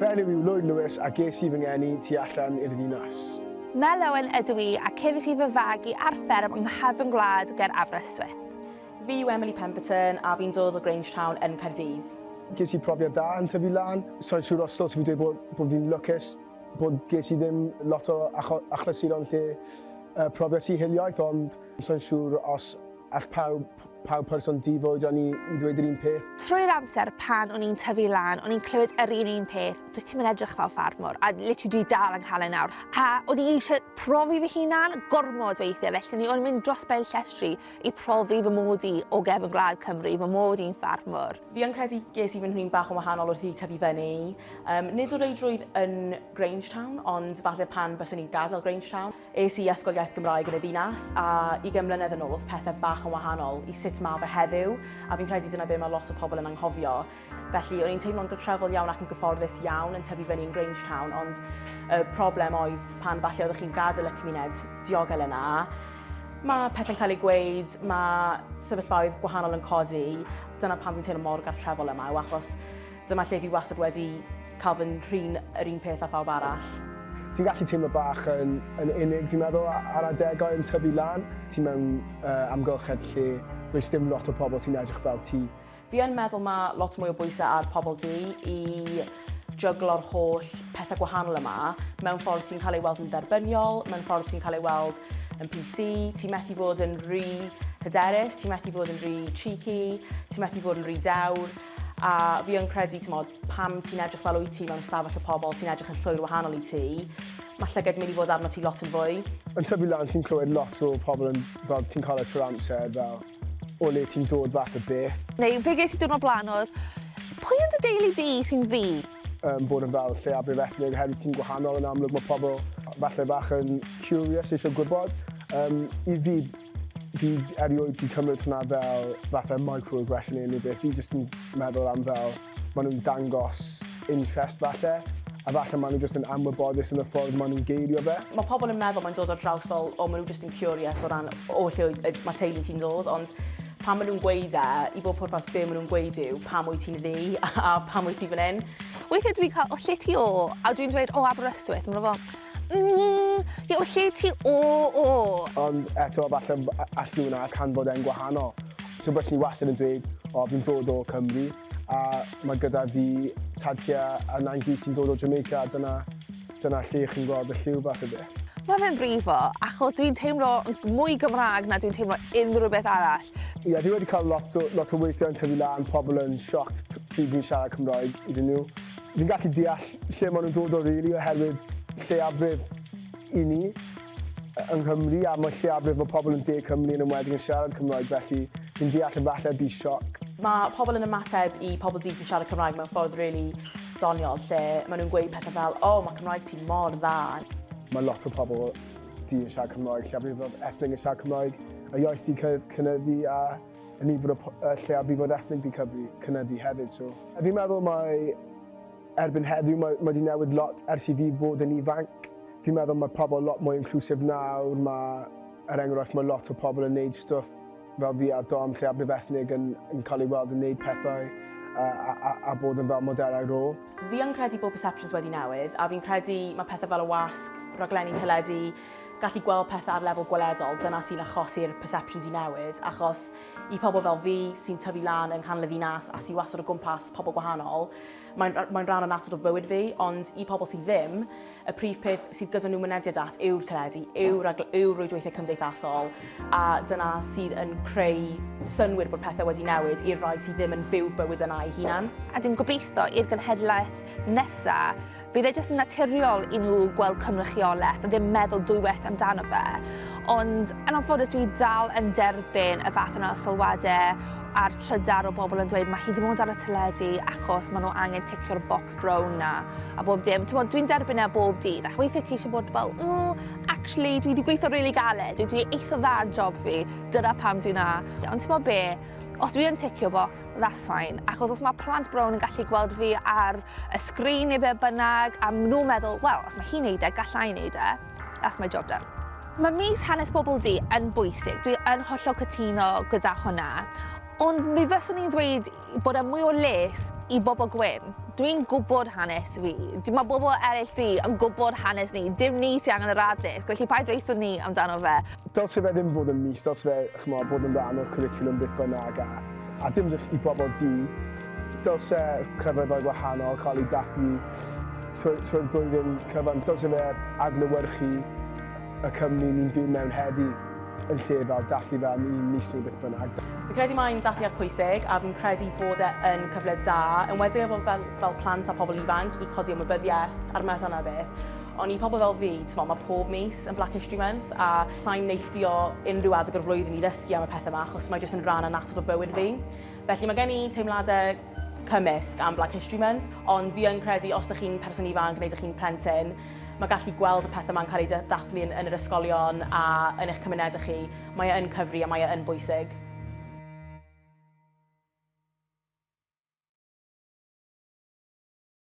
Fy enw yw Lloyd Lewis a ges I fy ngeni tu allan i'r ddinas. Mel Owen ydw I a cefais I fy fagu ar fferm yng nghyfan gwlad ger Aberystwyth. Fi yw Emily Pemberton a fi'n dod o Grangetown yn Caerdydd. Ges I profiad da yn tyfu lan. So'n siŵr os dod fi dweud bod fi'n lwcus, bod ges I ddim lot o achlysur o'n lle profiad sy'n hiliaeth, ond so'n siŵr os all pawb person di-fwyd o'n I ddweud yr un peth. Trwy'r amser pan o'n i'n tyfu lan, o'n i'n clywed yr un peth, dwi ti'n mynd edrych fel ffarmwr, a literally dwi dal yn cael ei nawr. A o'n i eisiau profi fy hunan gormod weithiau, felly o'n i'n mynd dros ben llestri I profi fy mod I o gefn gwlad Cymru, fy mod I'n ffarmwr. Fi yn credu ges I fy nhw'n bach yn wahanol wrth I tyfu fyny. Nid o reidrwydd yn Grangetown, ond falle pan byswn i'n gadael Grangetown. Es I ysgol iaith Gymraeg yn y ddinas, a 20 mlynedd yn ôl, pethau bach yn wahanol I sut mae fe heddiw, a fi'n credu dyna be mae lot o pobl yn anghofio. Felly, o'n i'n teimlo'n gytrefol iawn ac yn gyfforddus iawn yn tyfu fyny yn Grangetown, ond y problem oedd pan falle oeddech chi'n gadael y cymuned diogel yna. Mae pethau'n cael ei gweud, mae sefyllfaoedd gwahanol yn codi. Dyna pan fi'n teimlo mor gartrefol yma, achos dyma lle fi wastad wedi cael fy nhrin yr un peth â phawb arall. Ti'n gallu teimlo bach yn unig, fi'n meddwl, ar adegau yn tyfu lan. Ti'n mewn amgylchedd lle does dim lot o pobl sy'n edrych fel ti. Fi yn meddwl mae lot mwy o bwysau ar Pobl Du I jyglo'r holl pethau gwahanol yma mewn ffordd sy'n cael ei weld yn dderbyniol, mewn ffordd sy'n cael ei weld yn PC, ti'n methu fod yn rhy hyderus, ti'n methu fod yn rhy cheeky, ti'n methu fod yn rhy dawr. A fi yn credu, pam ti'n edrych fel wyt ti mewn ystafell o pobl sy'n edrych yn llwyr wahanol I ti, mae llygad yn mynd I fod arno ti lot yn fwy. Yn tyfu lan, ti'n clywed lot o pobl yn fel ti'n cael trwy'r amser fel o le ti'n dod fath o beth. Neu, be ges I diwrnod blaen oedd, pwy yn dy deulu di sy'n fi? Bod yn fel lleiafrif ethnig, oherwydd ti'n gwahanol yn amlwg, mae pobl falle bach yn curious eisiau gwybod. I fi erioed di cymryd hwnna fel fatha microaggression neu unrhyw beth. Fi jyst yn meddwl am fel, maen nhw'n dangos interest falle, a falle maen nhw jyst yn amwybodus yn y ffordd maen nhw'n geirio fe. Mae pobl yn meddwl mae'n dod ar draws fel, maen nhw jyst yn curious o ran o lle mae teulu ti'n dod, ond pan maen nhw'n gweud I bod pwrpas be maen nhw'n gweud yw pam wyt ti'n ddi a pam wyt ti fan hyn. Weithiau dwi'n cael, o lle ti o? A dwi'n dweud, o Aberystwyth. Mae'n fel, o lle ti o? Ond eto, falle allu hwnna can fod e'n gwahanol. So bys ni wastad yn dweud, o fi'n dod o Cymru, a mae gyda fi tadlliau a nain gi sy'n dod o Jamaica, dyna lle chi'n gweld y lliw fath o beth. Mae fe'n brifo, achos dwi'n teimlo mwy Gymraeg na dwi'n teimlo unrhyw beth arall. Ie, fi wedi cael lot o weithiau yn tyfu lan, pobl yn sioct pryd fi'n siarad Cymraeg iddyn nhw. Fi'n gallu deall lle maen nhw'n dod o rili oherwydd lleiafrif I ni yng Nghymru, a mae lleiafrif o pobl yn De Cymru yn ymwedig yn siarad Cymraeg, felly fi'n deall yn falle bu sioc. Mae pobl yn ymateb I pobl Du sy'n siarad Cymraeg mewn ffordd rili doniol, lle maen nhw'n gweud pethau fel, o, mae Cymraeg ti mor dda. Mae lot o pobl di yn siarad Cymraeg, lleiafrif ethnig yn siarad Cymraeg, y iaith di cynyddu a y nifer o lleiafrif ethnig di cynyddu hefyd. So, fi'n meddwl mae erbyn heddiw, mae di newid lot ers I fi bod yn ifanc. Fi'n meddwl mae pobl lot mwy inclusive nawr, enghraifft mae lot o pobl yn neud stwff fel fi a Dom, lleiafrif ethnig yn cael ei weld yn neud pethau a bod yn fel modelau rôl. Fi yn credu bod perceptions wedi newid, a fi'n credu mae pethau fel y wasg, rhaglenni teledu, gallu gweld pethau ar lefel gweledol, dyna sy'n achosi'r perceptions I newid, achos I pobl fel fi sy'n tyfu lan yng nghanol y ddinas a sy'n wastad o gwmpas pobl gwahanol, mae'n rhan o natod o bywyd fi, ond I pobl sydd ddim, y prif peth sydd gyda nhw mynediad at yw'r teledu, yw'r rwydweithiau cymdeithasol, a dyna sydd yn creu synwyr bod pethau wedi newid i'r rai sydd ddim yn byw bywyd yna eu hunan. A dwi'n gobeithio i'r genhedlaeth nesaf, bydd e jyst yn naturiol I nhw gweld cynrychiolaeth a ddim meddwl dwywaith amdano fe. Ond yn anffodus dwi dal yn derbyn y fath yna o sylwadau a'r trydar o bobl yn dweud mae hi ddim ond ar y teledu achos maen nhw angen ticio'r box brown na a bob dim. Dwi'n derbyn e bob dydd ac weithiau ti eisiau bod fel, actually dwi wedi gweithio rili galed, dwi eitha dda ar job fi, dyna pam dwi'n na. Ond ti'n bod be? Os dwi yn ticio box, that's fine. Achos os mae plant brown yn gallu gweld fi ar y sgrin neu be bynnag, a maen nhw'n meddwl, wel, os mae hi'n neud e, gallai neud e, that's my job done. Mae mis hanes Pobl Du yn bwysig. Dwi yn hollol cytuno gyda hwnna. Ond mi fyswn i'n dweud bod e mwy o les I bobl gwyn. Dwi'n gwybod hanes fi. Mae bobl eraill fi yn gwybod hanes ni. Dim ni sy'n angen yr addysg, felly paid dweithio ni amdano fe. Dylse fe ddim fod yn mis, dylse fe bod yn rhan o'r cwricwlwm beth bynnag a dim jyst i bobl di. Dylse crefyddau gwahanol cael ei dathlu trwy'r blwyddyn cyfan. Dylse fe adlewyrchu y cwmni ni'n byw mewn heddi yn lle fel dathlu fe am un mis neu beth bynnag. Fi'n credu mae'n dathliad pwysig a fi'n credu bod yn cyfle da, yn wedi efo fel plant a pobl ifanc i codi ymwybyddiaeth a'r math yna beth. Ond i pobl fel fi, mae pob mis yn Black History Month a sa'n neilltuo unrhyw adeg o'r flwyddyn i ddysgu am y pethau yma achos mae jyst yn rhan annatod o bywyd fi. Felly mae gen i teimladau cymysg am Black History Month, ond fi yn credu os ydych chi'n person ifanc neu ydych chi'n plentyn, mae gallu gweld y pethau yma'n cael ei dathlu yn yr ysgolion a yn eich cymunedau chi, mae e yn cyfri a mae e yn bwysig.